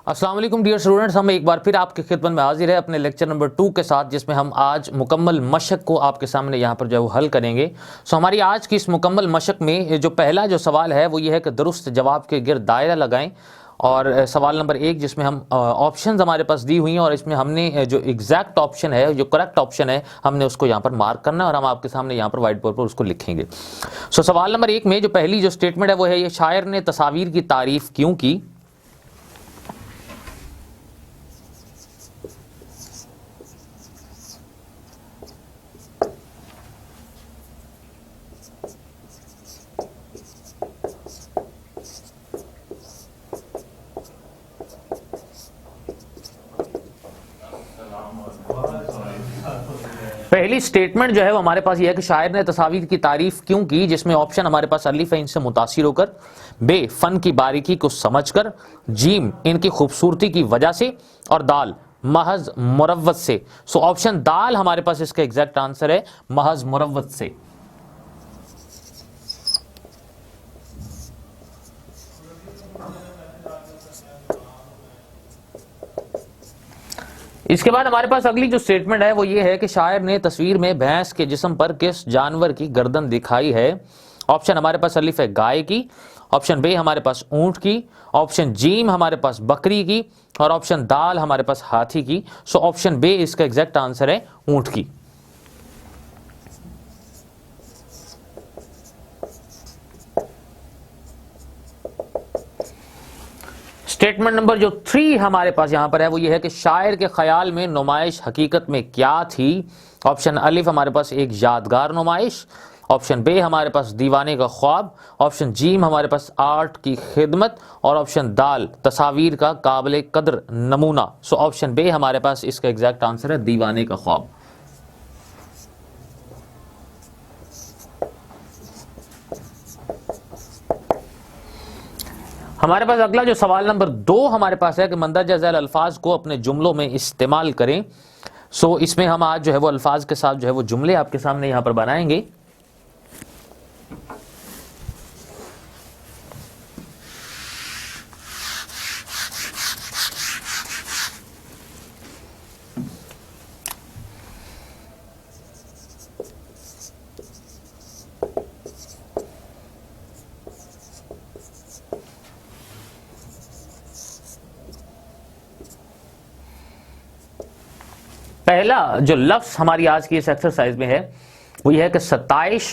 अस्सलाम वालेकुम dear students, हम एक बार फिर आपकी खिदमत में हाजिर है अपने लेक्चर नंबर 2 के साथ, जिसमें हम आज मुकम्मल मशक को आपके सामने यहाँ पर जो है वो हल करेंगे। हमारी आज की इस मुकम्मल मशक में जो पहला जो सवाल है वो ये है कि दुरुस्त जवाब के गिर्द दायरा लगाएं। और सवाल नंबर 1 जिसमें हम ऑप्शंस हमारे पास दी हुई हैं और इसमें हमने जो एग्जैक्ट ऑप्शन है, जो करेक्ट ऑप्शन है, हमने उसको यहाँ पर मार्क करना है और हम आपके सामने यहाँ पर व्हाइट बोर्ड पर उसको लिखेंगे। सवाल नंबर 1 में जो पहली जो स्टेटमेंट है वो है, ये शायर ने तस्वीर की तारीफ क्यों की। पहली स्टेटमेंट जो है वो हमारे पास ये है कि शायर ने तस्वीर की तारीफ क्यों की, जिसमें ऑप्शन हमारे पास अलिफ है इनसे मुतासिर होकर, बे फन की बारीकी को समझकर, जीम इनकी खूबसूरती की वजह से, और दाल महज मुरव्वत से। सो ऑप्शन दाल हमारे पास इसका एग्जैक्ट आंसर है, महज मुरव्वत से। इसके बाद हमारे पास अगली जो स्टेटमेंट है वो ये है कि शायर ने तस्वीर में भैंस के जिस्म पर किस जानवर की गर्दन दिखाई है। ऑप्शन हमारे पास अलिफ है गाय की, ऑप्शन बे हमारे पास ऊंट की, ऑप्शन जीम हमारे पास बकरी की, और ऑप्शन दाल हमारे पास हाथी की। सो ऑप्शन बे इसका एग्जैक्ट आंसर है, ऊंट की। स्टेटमेंट नंबर जो 3 हमारे पास यहां पर है वो ये है कि शायर के ख्याल में नुमाइश हकीकत में क्या थी। ऑप्शन अलिफ हमारे पास एक यादगार नुमाइश, ऑप्शन बे हमारे पास दीवाने का ख्वाब, ऑप्शन जीम हमारे पास आर्ट की खिदमत, और ऑप्शन दाल तस्वीर का काबिल कदर नमूना। सो ऑप्शन बे हमारे पास इसका एग्जैक्ट आंसर है, दीवाने का ख्वाब। हमारे पास अगला जो सवाल नंबर 2 हमारे पास है कि मंदरजा झैल अल्फाज को अपने जुमलों में इस्तेमाल करें। सो इसमें हम आज जो है वो अल्फाज के साथ जो है वो जुमले आपके सामने यहां पर बनाएंगे। पहला जो लफ्ज हमारी आज की इस एक्सरसाइज में है वो यह है कि सताइश।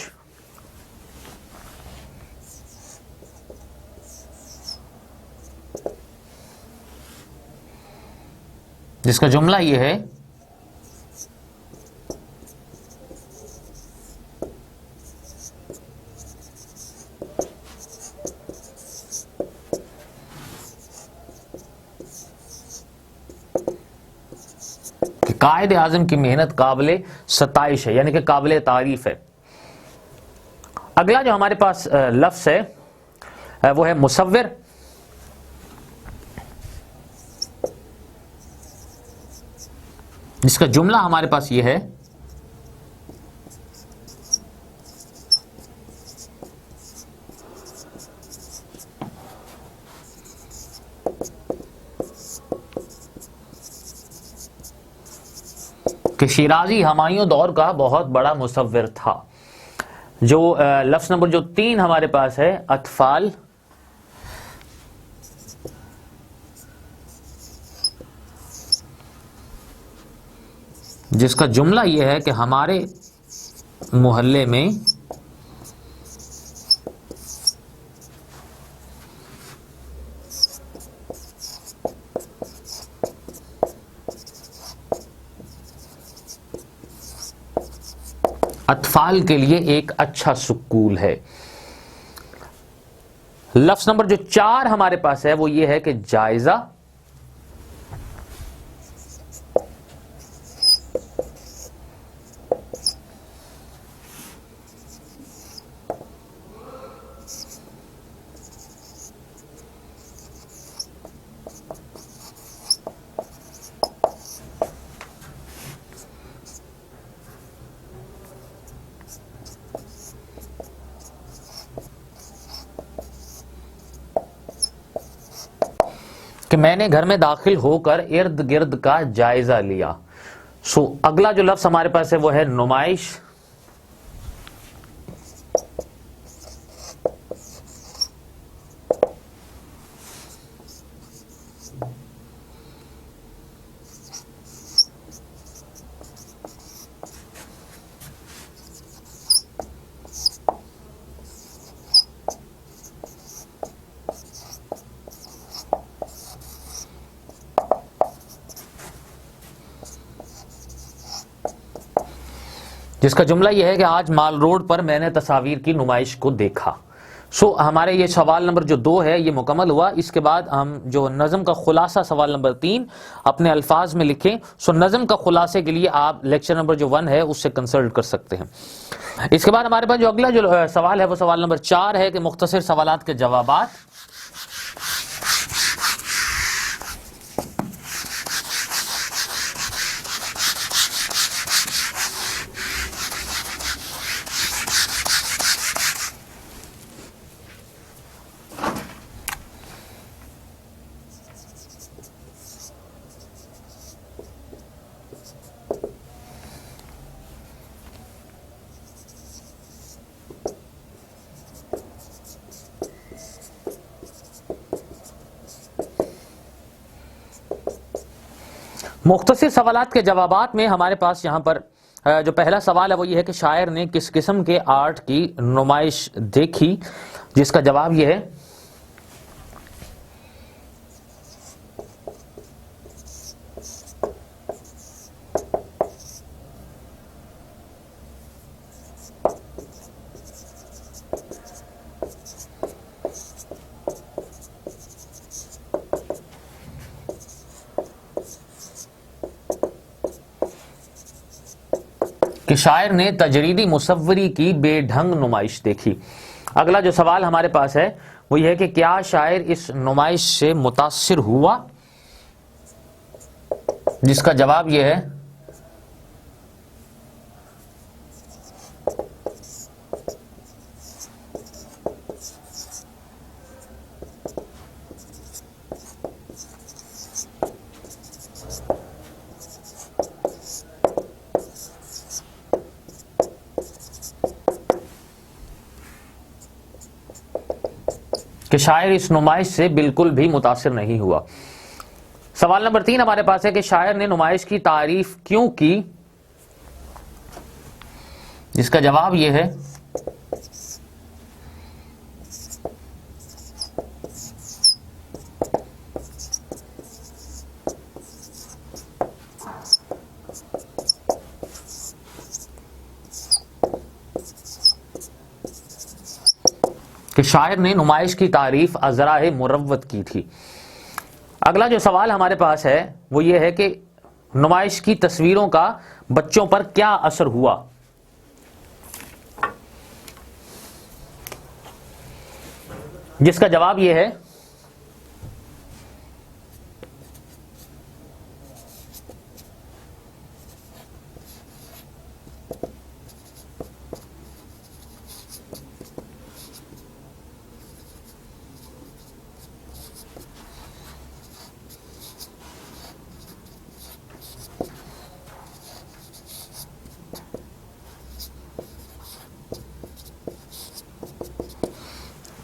जिसका जुमला यह है, कायद आजम की मेहनत काबिले सताइश है, यानी कि काबिले तारीफ है। अगला जो हमारे पास लफ्ज है वो है मुसव्विर। जिसका जुमला हमारे पास ये है, कि शिराजी हमायूं दौर का बहुत बड़ा मुसव्विर था। जो लफ्ज नंबर जो 3 हमारे पास है, अतफाल। जिसका जुमला यह है कि हमारे मोहल्ले में अतफाल के लिए एक अच्छा स्कूल है। लफ्ज नंबर जो 4 हमारे पास है वो ये है कि जायजा। कि मैंने घर में दाखिल होकर इर्द गिर्द का जायजा लिया। सो अगला जो लफ्ज हमारे पास है वो है नुमाइश। जिसका जुमला यह है कि आज माल रोड पर मैंने तस्वीर की नुमाइश को देखा। सो हमारे ये सवाल नंबर जो 2 है ये मुकम्मल हुआ। इसके बाद हम जो नज़म का खुलासा सवाल नंबर 3 अपने अल्फाज में लिखें। सो नज़म का खुलासे के लिए आप लेक्चर नंबर जो 1 है उससे कंसल्ट कर सकते हैं। इसके बाद हमारे पास जो अगला जो सवाल है वो सवाल नंबर 4 है कि मुख्तसर सवालात के जवाबात। मुख्तसर सवालात के जवाबात में हमारे पास यहाँ पर जो पहला सवाल है वो ये है कि शायर ने किस किस्म के आर्ट की नुमाइश देखी, जिसका जवाब ये है कि शायर ने तजरीदी मुसव्वरी की बेढंग नुमाइश देखी। अगला जो सवाल हमारे पास है वो यह है कि क्या शायर इस नुमाइश से मुतासिर हुआ, जिसका जवाब यह है कि शायर इस नुमाइश से बिल्कुल भी मुतासिर नहीं हुआ। सवाल नंबर 3 हमारे पास है कि शायर ने नुमाइश की तारीफ क्यों की, जिसका जवाब यह है कि शायर ने नुमाइश की तारीफ अज़राए मुरव्वत की थी। अगला जो सवाल हमारे पास है वो ये है कि नुमाइश की तस्वीरों का बच्चों पर क्या असर हुआ, जिसका जवाब ये है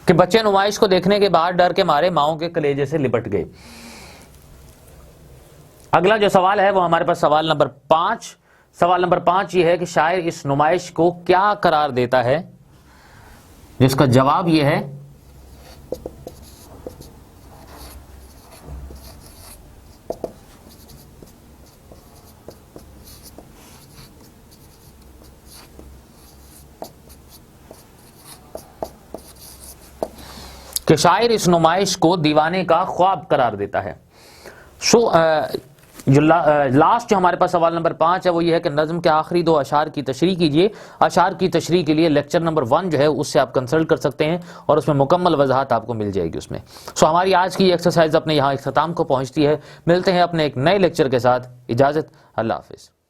कि बच्चे नुमाइश को देखने के बाद डर के मारे माओं के कलेजे से लिपट गए। अगला जो सवाल है वो हमारे पास सवाल नंबर 5। सवाल नंबर 5 ये है कि शायर इस नुमाइश को क्या करार देता है, जिसका जवाब ये है कि शायर इस नुमाइश को दीवाने का ख्वाब करार देता है। जो लास्ट जो हमारे पास सवाल नंबर 5 है वो ये है कि नज़म के आखिरी 2 अशार की तशरीह कीजिए। अशार की तशरीह के लिए लेक्चर नंबर 1 जो है उससे आप कंसल्ट कर सकते हैं और उसमें मुकम्मल वजाहत आपको मिल जाएगी उसमें। हमारी आज की एक्सरसाइज अपने यहाँ इख्तिताम को पहुँचती है। मिलते हैं अपने एक नए लेक्चर के साथ। इजाज़त, अल्लाह हाफिज़।